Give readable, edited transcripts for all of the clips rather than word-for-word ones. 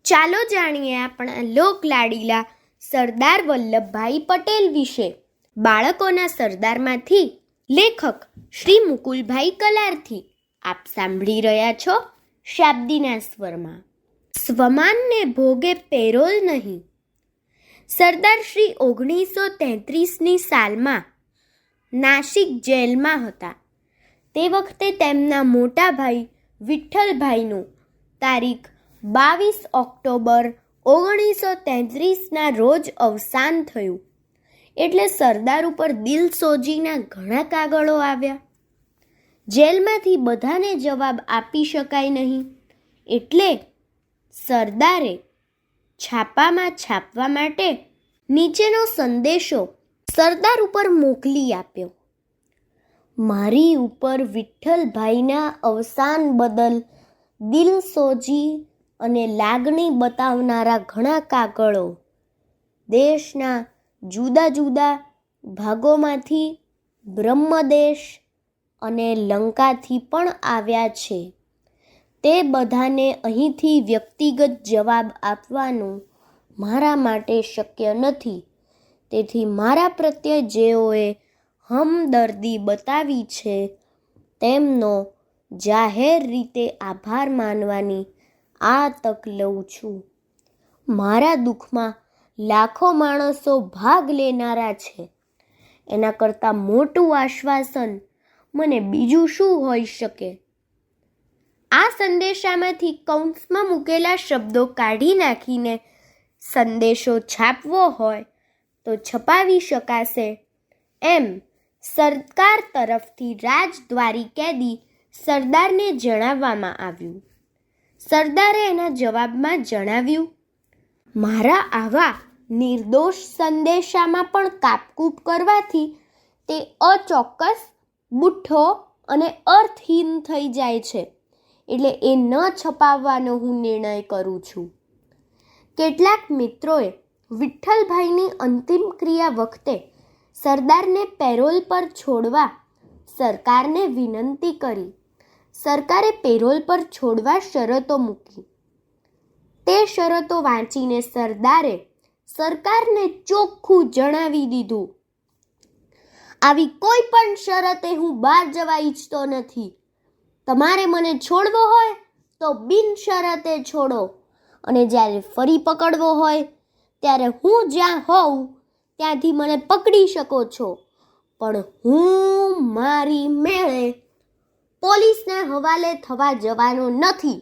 ચાલો જાણીએ આપણા લોકલાડીલા સરદાર વલ્લભભાઈ પટેલ વિશે. બાળકોના સરદારમાંથી લેખક શ્રી મુકુલભાઈ કલારથી. આપ સાંભળી રહ્યા છો શાબ્દીના સ્વરમાં. સ્વમાનને ભોગે પેરોલ નહીં. સરદાર શ્રી 1933ની સાલમાં નાસિક જેલમાં હતા. તે વખતે તેમના મોટા ભાઈ વિઠ્ઠલભાઈનું તારીખ 22 ઓક્ટોબર 1933ના રોજ અવસાન થયું. એટલે સરદાર ઉપર દિલસોજીના ઘણા કાગળો આવ્યા. જેલમાંથી બધાને જવાબ આપી શકાય નહીં, એટલે સરદારે છાપામાં છાપવા માટે નીચેનો સંદેશો સરદાર ઉપર મોકલી આપ્યો. મારી ઉપર વિઠ્ઠલભાઈના અવસાન બદલ દિલસોજી અને લાગણી બતાવનારા ઘણા કાગળો દેશના જુદા જુદા ભાગોમાંથી, બ્રહ્મદેશ અને લંકાથી પણ આવ્યા છે. તે બધાને અહીંથી વ્યક્તિગત જવાબ આપવાનું મારા માટે શક્ય નથી. તેથી મારા પ્રત્યે જેઓએ હમદર્દી બતાવી છે તેમનો જાહેર રીતે આભાર માનવાની આ તક લઉં છું. મારા દુઃખમાં લાખો માણસો ભાગ લેનારા છે. એના કરતાં મોટું આશ્વાસન મને બીજું શું હોઈ શકે? આ સંદેશામાંથી કૌંસમાં મૂકેલા શબ્દો કાઢી નાખીને સંદેશો છાપવો હોય તો છપાવી શકાશે એમ સરકાર તરફથી રાજદ્વારી કેદી સરદારને જણાવવામાં આવ્યું. સરદારે એના જવાબમાં જણાવ્યું, મારા આવા નિર્દોષ સંદેશામાં પણ કાપકૂપ કરવાથી તે અચોક્કસ, બુઠ્ઠો અને અર્થહીન થઈ જાય છે. એટલે એ ન છપાવવાનો હું નિર્ણય કરું છું. કેટલાક મિત્રોએ વિઠ્ઠલભાઈની અંતિમ ક્રિયા વખતે સરદારને પેરોલ પર છોડવા સરકારને વિનંતી કરી. સરકારે પેરોલ પર છોડવા શરતો મૂકી. તે શરતો વાંચીને સરદારે સરકારને ચોખ્ખું જણાવી દીધું, આવી કોઈ પણ શરતે હું બહાર જવા ઈચ્છતો નથી. તમારે મને છોડવો હોય તો બિનશરતે છોડો, અને જ્યારે ફરી પકડવો હોય ત્યારે હું જ્યાં હોઉં ત્યાંથી મને પકડી શકો છો, પણ હું મારી મેળે પોલીસને હવાલે થવા જવાનો નથી.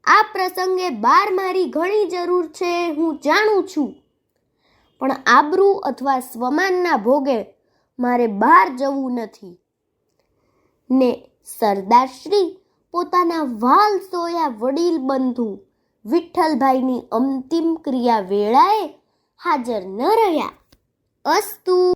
આ પ્રસંગે બહાર મારી ઘણી જરૂર છે, હું જાણું છું, પણ આબરૂ અથવા સ્વમાનના ભોગે મારે બહાર જવું નથી. ને સરદારશ્રી પોતાના વાલ સોયા વડીલ બંધુ વિઠ્ઠલભાઈની અંતિમ ક્રિયા વેળાએ હાજર ન રહ્યા. અસ્તુ.